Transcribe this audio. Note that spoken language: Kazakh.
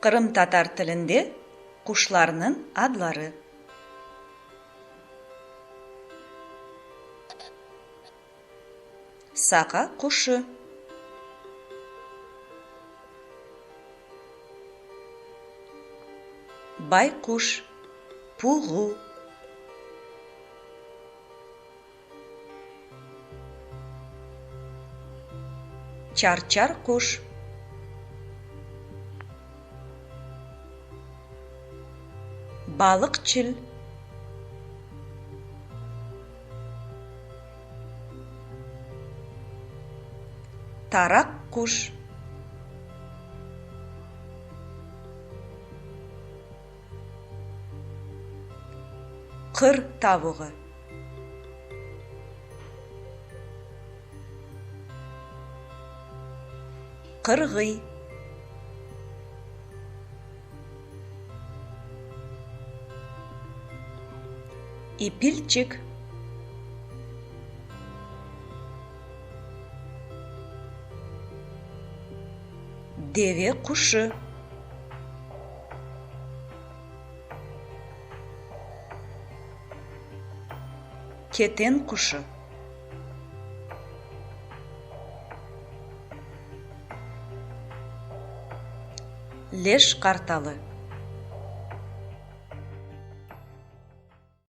Кырым татар тилинде кушларнын адлары. Сака кушы. Байкуш, пугу. Чарчар куш. Балыкчыл. Тарак куш. Кыр тавыгы. Кыргый. Ипильчик. Деве кушы. Кетен кушы. Леш карталы.